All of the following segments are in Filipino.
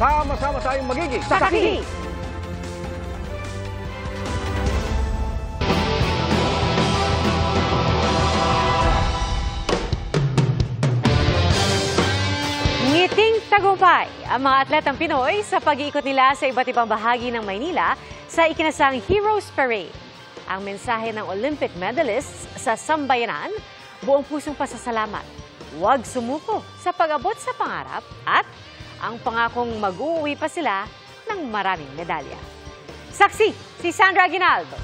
Sama-sama tayong magiging saksi! Ngiting tagumpay ang mga atletang Pinoy sa pag-iikot nila sa iba't ibang bahagi ng Maynila sa ikinasang Heroes Parade. Ang mensahe ng Olympic medalists sa sambayanan, buong pusong pasasalamat. Huwag sumuko sa pag-abot sa pangarap at ang pangakong mag-uuwi pa sila ng maraming medalya. Saksi, si Sandra Aguinaldo.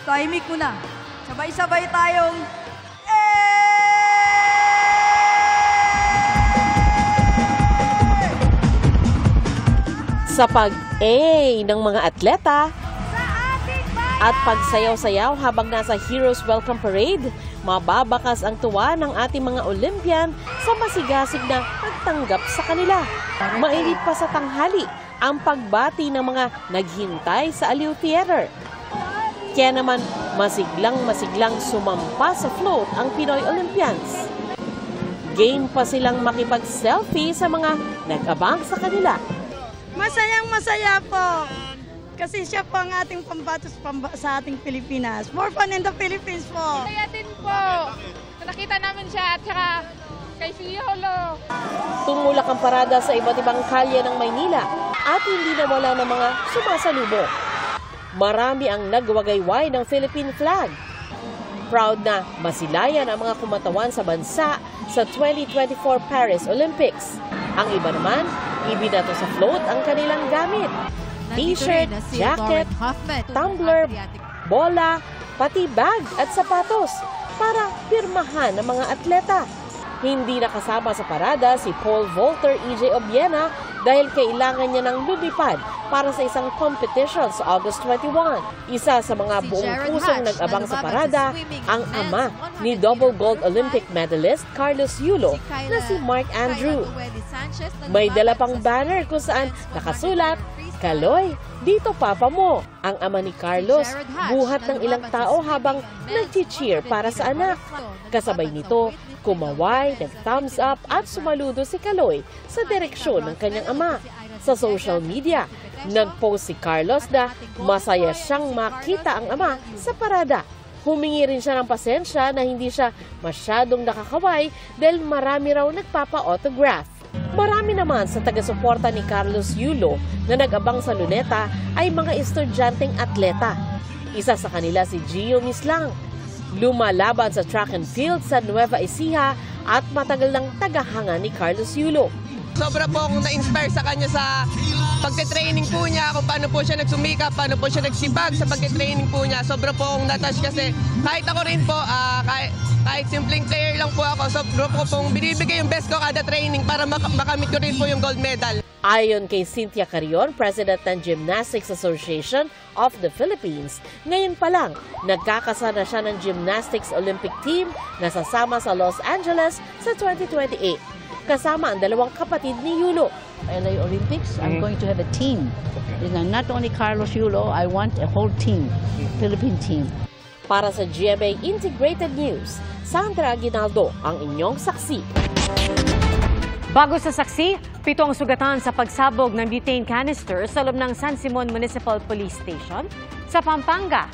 Timing ko na. Sabay-sabay tayong sa pag-A ng mga atleta at pagsayaw-sayaw habang nasa Heroes Welcome Parade, mababakas ang tuwa ng ating mga Olympian sa masigasig na pagtanggap sa kanila. Mainit pa sa tanghali ang pagbati ng mga naghintay sa Aliw Theater. Kaya naman masiglang sumampa sa float ang Pinoy Olympians. Game pa silang makipag-selfie sa mga nag-abang sa kanila. masaya po. Kasi siya po ang ating pambatos sa ating Pilipinas. More fun in the Philippines po. Kaya din po. Nakita namin siya at saka kay Fiolo. Tumulak ang parada sa iba't ibang kalye ng Maynila at hindi nawala ng mga sumasalubong. Marami ang nagwagayway ng Philippine flag. Proud na masilayan ang mga kumatawan sa bansa sa 2024 Paris Olympics. Ang iba naman, ibinato sa float ang kanilang gamit. T-shirt, jacket, tumbler, bola, pati bag at sapatos para pirmahan ng mga atleta. Hindi nakasama sa parada si Paul Volter EJ Obiena dahil kailangan niya ng lumipad para sa isang competition sa August 21. Isa sa mga buong pusong nag-abang sa parada, ang ama ni double gold Olympic medalist Carlos Yulo na si Mark Andrew. May dala pang banner kung saan nakasulat, "Kaloy, dito papa mo." Ang ama ni Carlos, buhat ng ilang tao habang nag-cheer para sa anak. Kasabay nito, kumaway, nag-thumbs up at sumaludo si Kaloy sa direksyon ng kanyang ama. Sa social media, nag-post si Carlos na masaya siyang makita ang ama sa parada. Humingi rin siya ng pasensya na hindi siya masyadong nakakaway dahil marami raw nagpapa-autograph. Marami naman sa taga-suporta ni Carlos Yulo na nag-abang sa luneta ay mga estudyanteng atleta. Isa sa kanila si Gio Mislang. Lumalaban sa track and field sa Nueva Ecija at matagal ng tagahanga ni Carlos Yulo. Sobra po akong na-inspire sa kanya sa pagte-training po niya, kung paano po siya nagsumikap, paano po siya nagsipag sa pagte-training po niya. Sobra po akong natouch kasi kahit ako rin po, kahit simpleng player lang po ako, sobra po pong binibigay yung best ko kada training para makamit ko rin po yung gold medal. Ayon kay Cynthia Carrion, President ng Gymnastics Association of the Philippines, ngayon pa lang nagkakasana siya ng Gymnastics Olympic team na sasama sa Los Angeles sa 2028. Kasama ang dalawang kapatid ni Yulo. LA Olympics, I'm going to have a team. Not only Carlos Yulo, I want a whole team, Philippine team. Para sa GMA Integrated News, Sandra Aguinaldo ang inyong saksi. Bago sa saksi, 7 ang sugatan sa pagsabog ng butane canister sa loob ng San Simon Municipal Police Station sa Pampanga.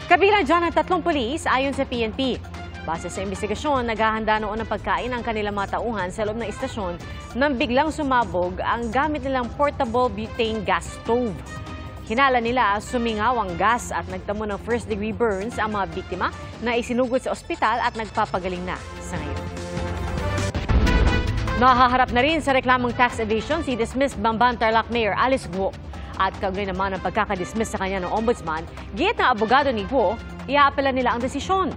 Kabilang dyan ang 3 pulis ayon sa PNP. Base sa investigasyon, naghahanda noon ng pagkain ang kanilang mga tauhan sa loob ng istasyon nang biglang sumabog ang gamit nilang portable butane gas stove. Hinala nila sumingaw ang gas at nagtamo ng first-degree burns ang mga biktima na isinugod sa ospital at nagpapagaling na sa ngayon. Nahaharap na rin sa reklamong tax evasion si dismissed Bamban Tarlac Mayor Alice Guo. At kaugnay naman ang pagkakadismiss sa kanya ng ombudsman, giyat ng abogado ni Guo, iaapela nila ang desisyon.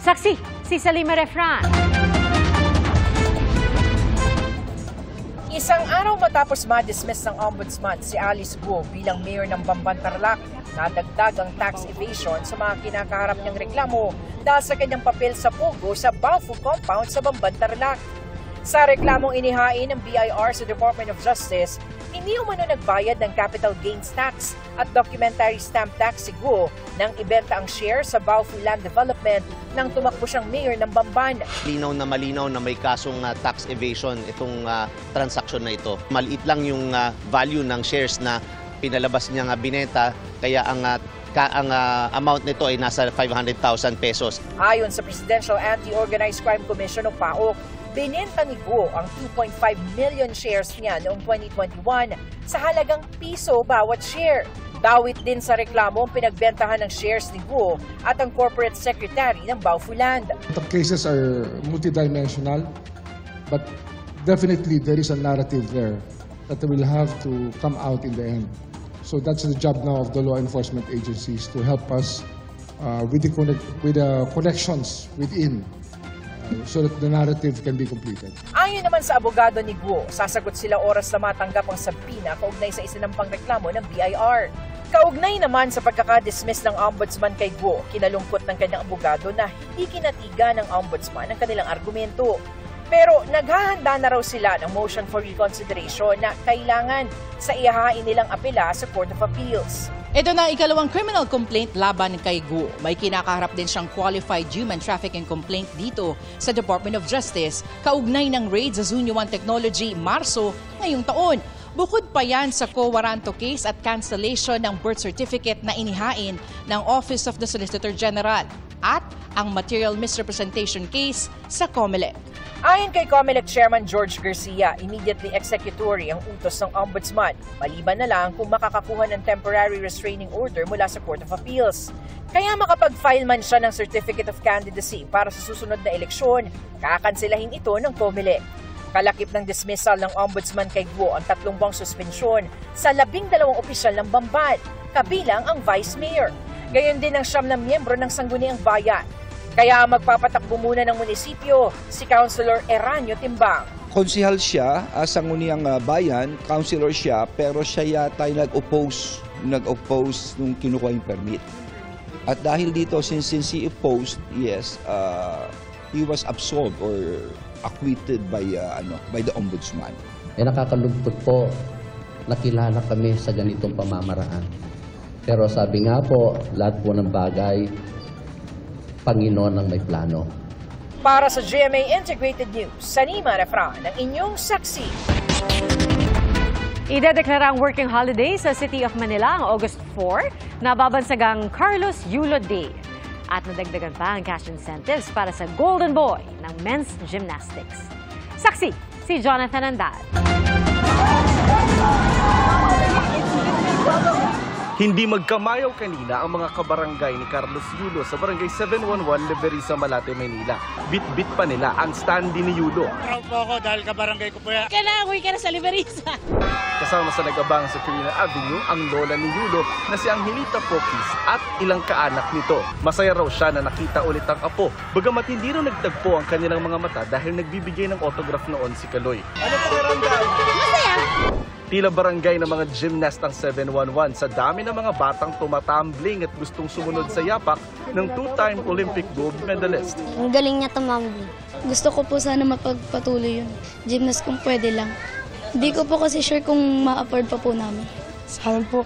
Saksi, si Salima Refran. Isang araw matapos ma-dismiss ng ombudsman si Alice Guo bilang mayor ng Bamban Tarlac, nadagdag ang tax evasion sa mga kinakaharap niyang reklamo dahil sa kanyang papel sa pugo sa Baofu compound sa Bamban Tarlac. Sa reklamong inihain ng BIR sa Department of Justice, Hindi umano nagbayad ng capital gains tax at documentary stamp tax si Guo nang ibenta ang share sa Baofu Land Development nang tumakbo siyang mayor ng Bamban. Linaw na malinaw na may kasong tax evasion itong transaksyon na ito. Maliit lang yung value ng shares na pinalabas niya binenta, kaya ang amount nito ay nasa 500,000 pesos. Ayon sa Presidential Anti-Organized Crime Commission o PAOK, binenta ni Guo ang 2.5 million shares niya noong 2021 sa halagang piso bawat share. Dawit din sa reklamo ang pinagbentahan ng shares ni Guo at ang corporate secretary ng Baofu Land. The cases are multidimensional, but definitely there is a narrative there that will have to come out in the end. So that's the job now of the law enforcement agencies to help us with the connections within so that the narrative can be completed. Ayon naman sa abogado ni Guo, sasagot sila oras na matanggap ang sabina kaugnay sa isinampang reklamo ng BIR. Kaugnay naman sa pagkakadismiss ng ombudsman kay Guo, kinalungkot ng kanyang abogado na hindi kinatiga ng ombudsman ang kanilang argumento. Pero naghahanda na raw sila ng motion for reconsideration na kailangan sa ihahain nilang apela sa Court of Appeals. Ito na ang ikalawang criminal complaint laban kay Guo. May kinakaharap din siyang qualified human trafficking complaint dito sa Department of Justice kaugnay ng raid sa Zunyo One Technology Marso ngayong taon. Bukod pa yan sa quo warranto case at cancellation ng birth certificate na inihain ng Office of the Solicitor General at ang material misrepresentation case sa COMELEC. Ayon kay COMELEC Chairman George Garcia, immediately executory ang utos ng ombudsman, maliban na lang kung makakakuha ng temporary restraining order mula sa Court of Appeals. Kaya makapag-file man siya ng Certificate of Candidacy para sa susunod na eleksyon, kakansilahin ito ng COMELEC. Kalakip ng dismissal ng ombudsman kay Guo ang 3 buwang suspensyon sa 12 opisyal ng Bamban, kabilang ang vice mayor. Gayon din ang 9 na miyembro ng Sangguniang Bayan. Kaya magpapatakbo muna ng munisipyo si Councilor Eranio Timbang. Konsihal siya, Sangguniang Bayan, councilor siya, pero siya yata ay nag-oppose nung kinukuha yung permit. At dahil dito, since he opposed, yes, he was absolved or acquitted by the ombudsman. Nakakalungkot po, nakilala kami sa ganitong pamamaraan. Pero sabi nga po, lahat po ng bagay, Panginoon ang may plano. Para sa GMA Integrated News, Sanima Refran, ang inyong saksi. Idedeklara ang working holiday sa City of Manila ang August 4 na babansagang Carlos Yulo Day. At nadagdagan pa ang cash incentives para sa Golden Boy ng men's gymnastics. Saksi, si Jonathan Andal. Hindi magkamayaw kanina ang mga kabarangay ni Carlos Yulo sa barangay 711 Leverisa, Malate, Maynila. Bit-bit pa nila ang stand ni Yulo. Proud po ako dahil kabarangay ko po yan. Kailangan uwi ka na sa Leverisa. Kasama sa nag-abang sa Quirino Avenue ang lola ni Yulo na si Angelita Pokis at ilang kaanak nito. Masaya raw siya na nakita ulit ang apo, bagamat hindi raw nagtagpo ang kanilang mga mata dahil nagbibigay ng autograph noon si Kaloy. Ano po karamdam? Masaya! Tila barangay ng mga gymnast ang 711 sa dami ng mga batang tumatambling at gustong sumunod sa yapak ng 2-time Olympic gold medalist. Ang galing niya tumambling. Gusto ko po sana mapagpatuloy yun. Gymnast kung pwede lang. Hindi ko po kasi sure kung ma-afford pa po namin. Sana po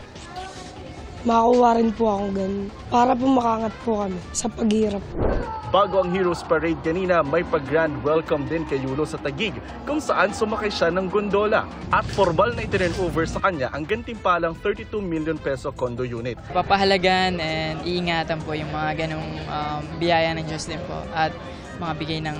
makakuha rin po akong ganun para po makaangat po kami sa paghirap. Bago ang Heroes Parade kanina, may pag-grand welcome din kay Yulo sa Taguig kung saan sumakay siya ng gondola at formal na itinend over sa kanya ang gantimpalang 32 million peso condo unit. Papahalagan and iingatan po yung mga ganong biyaya ng Diyos din po at mga bigay ng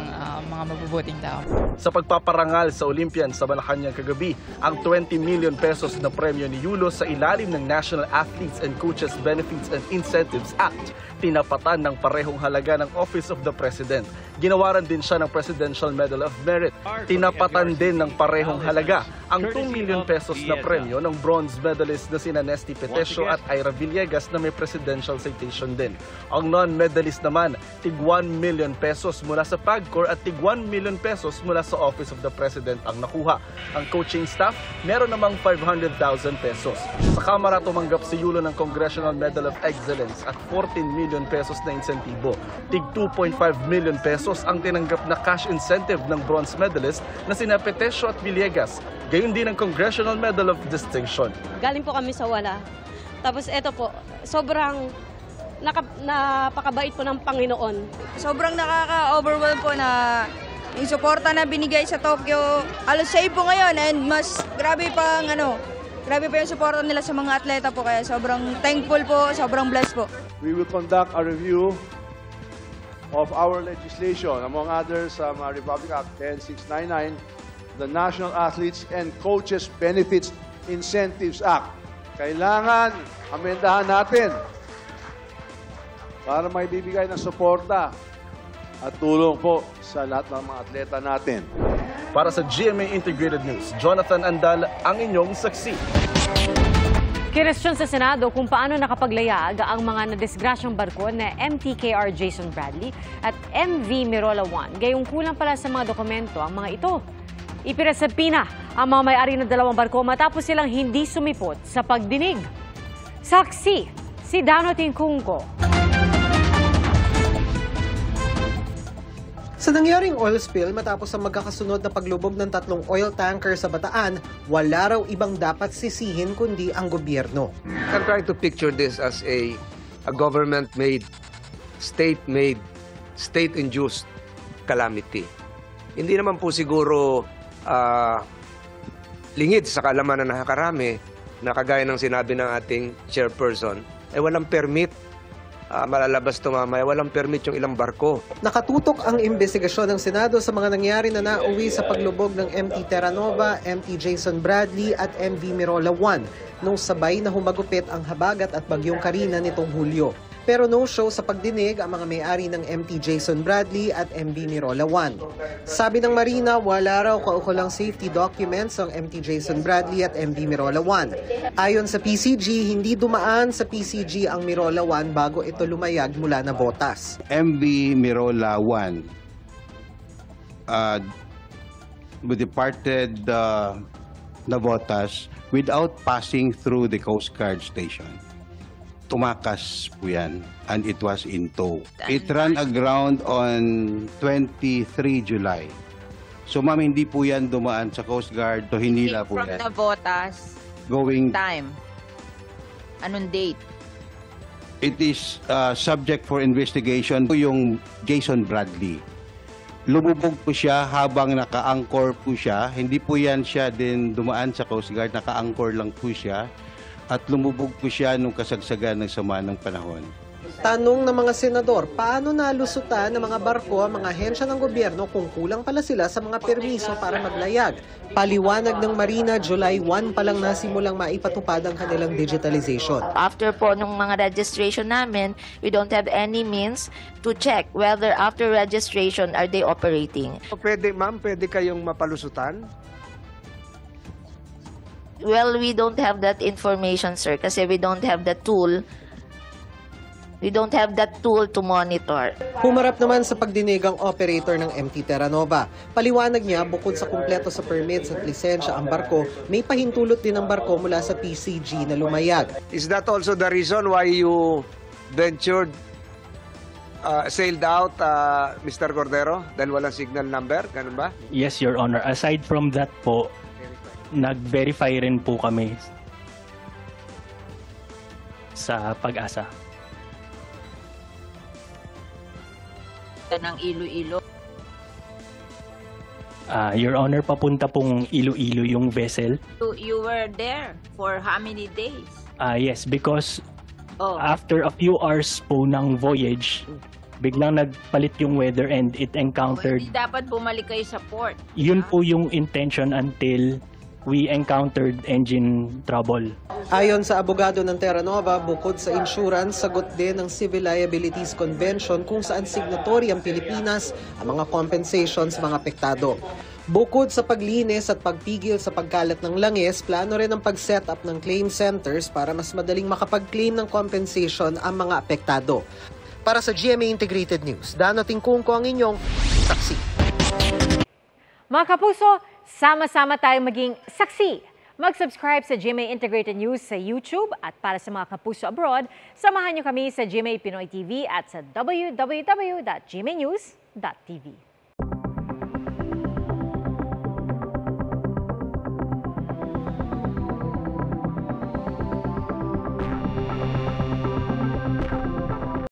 mga mabubuting tao. Sa pagpaparangal sa Olympian sa Malacanang kagabi, ang 20 million pesos na premyo ni Yulo sa ilalim ng National Athletes and Coaches Benefits and Incentives Act, tinapatan ng parehong halaga ng Office of the President. Ginawaran din siya ng Presidential Medal of Merit. Tinapatan din ng parehong halaga ang 2 million pesos na premyo ng bronze medalist na sina Nesty Petesio at Ira Villegas na may presidential citation din. Ang non-medalist naman, tig 1 million pesos mula sa PAGCOR at tig 1 million pesos mula sa Office of the President ang nakuha. Ang coaching staff, meron namang 500,000 pesos. Sa Kamara, tumanggap si Yulo ng Congressional Medal of Excellence at 14 million pesos na insentibo. Tig 2.5 million pesos ang tinanggap na cash incentive ng bronze medalist na sina Petesio at Villegas. Gayon din ang Congressional Medal of Distinction. Galing po kami sa wala. Tapos eto po, sobrang napakabait po ng Panginoon. Sobrang nakaka-overwhelm po na yung suporta na binigay sa Tokyo. Halos safe po ngayon and mas grabe pa yung suporta nila sa mga atleta po. Kaya sobrang thankful po, sobrang blessed po. We will conduct a review of our legislation, among others, Republic Act 10699, the National Athletes and Coaches Benefits Incentives Act. Kailangan amendahan natin para may bibigay ng suporta at tulong po sa lahat ng mga atleta natin. Para sa GMA Integrated News, Jonathan Andal ang inyong saksi. Kinestyon sa Senado kung paano nakapaglayag ang mga nadisgrasyang barko na MTKR Jason Bradley at MV Mirola 1. Gayong kulang pala sa mga dokumento ang mga ito. Ipinasapina ang mga may-ari ng dalawang barko matapos silang hindi sumipot sa pagdinig. Saksi, si Dano Tingkungko. Sa nangyaring oil spill matapos ang magkakasunod na paglubog ng 3 oil tanker sa Bataan, wala raw ibang dapat sisihin kundi ang gobyerno. I'm trying to picture this as a government-made, state-made, state-induced calamity. Hindi naman po siguro lingid sa kaalaman na nakakarami na kagaya ng sinabi ng ating chairperson, walang permit. Malalabas to mamaya, walang permit yung ilang barko. Nakatutok ang investigasyon ng Senado sa mga nangyari na nauwi sa paglubog ng MT Terra Nova, MT Jason Bradley at MV Mirola 1 nung sabay na humagupit ang habagat at bagyong Karina nitong Hulyo. Pero no-show sa pagdinig ang mga may-ari ng MT Jason Bradley at MV Mirola 1. Sabi ng Marina, wala raw kaukulang safety documents ang MT Jason Bradley at MV Mirola 1. Ayon sa PCG, hindi dumaan sa PCG ang Mirola 1 bago ito lumayag mula na botas. MV Mirola 1 departed Navotas without passing through the Coast Guard station. Tumakas po yan, and it was in tow. It ran aground on 23 July. So ma'am, hindi po yan dumaan sa Coast Guard, so hinila po yan. From Navotas, going time? Anong date? It is subject for investigation po yung Jason Bradley. Lumubog po siya habang naka-anchor po siya. Hindi po yan siya din dumaan sa Coast Guard, naka-anchor lang po siya. At lumubog po siya nung kasagsagan ng sama ng panahon. Tanong ng mga senador, paano nalusutan ng mga barko ang mga ahensya ng gobyerno kung kulang pala sila sa mga permiso para maglayag? Paliwanag ng Marina, July 1 pa lang nasimulang maipatupad ang kanilang digitalization. After po nung mga registration namin, we don't have any means to check whether after registration are they operating. Pwede ma'am, pwede kayong mapalusutan? Well, we don't have that information, sir, kasi we don't have the tool. We don't have that tool to monitor. Humarap naman sa pagdinig ang operator ng MT Terra Nova. Paliwanag niya, bukod sa kumpleto sa permits at lisensya ang barko, may pahintulot din ang barko mula sa PCG na lumayag. Is that also the reason why you ventured, sailed out, Mr. Cordero? Dahil walang signal number? Ganun ba? Yes, Your Honor. Aside from that po, nag-verify rin po kami sa Pag-asa. Ng Iloilo. Your Honor, papunta pong Iloilo yung vessel. You were there for how many days? Yes, because after a few hours po ng voyage, biglang nagpalit yung weather and it encountered... Hindi dapat bumalik kayo sa port. Yun po yung intention until we encountered engine trouble. Ayon sa abogado ng Terra Nova, bukod sa insurance, sagot din ng Civil Liabilities Convention kung saan signatory ang Pilipinas ang mga compensation sa mga apektado. Bukod sa paglinis at pagpigil sa pagkalat ng langis, plano rin ang pag-set up ng claim centers para mas madaling makapag-claim ng compensation ang mga apektado. Para sa GMA Integrated News, Dano Tingkungko ang inyong saksi. Mga kapuso, sama-sama tayong maging saksi. Mag-subscribe sa GMA Integrated News sa YouTube at para sa mga kapuso abroad, samahan niyo kami sa GMA Pinoy TV at sa www.gmanews.tv.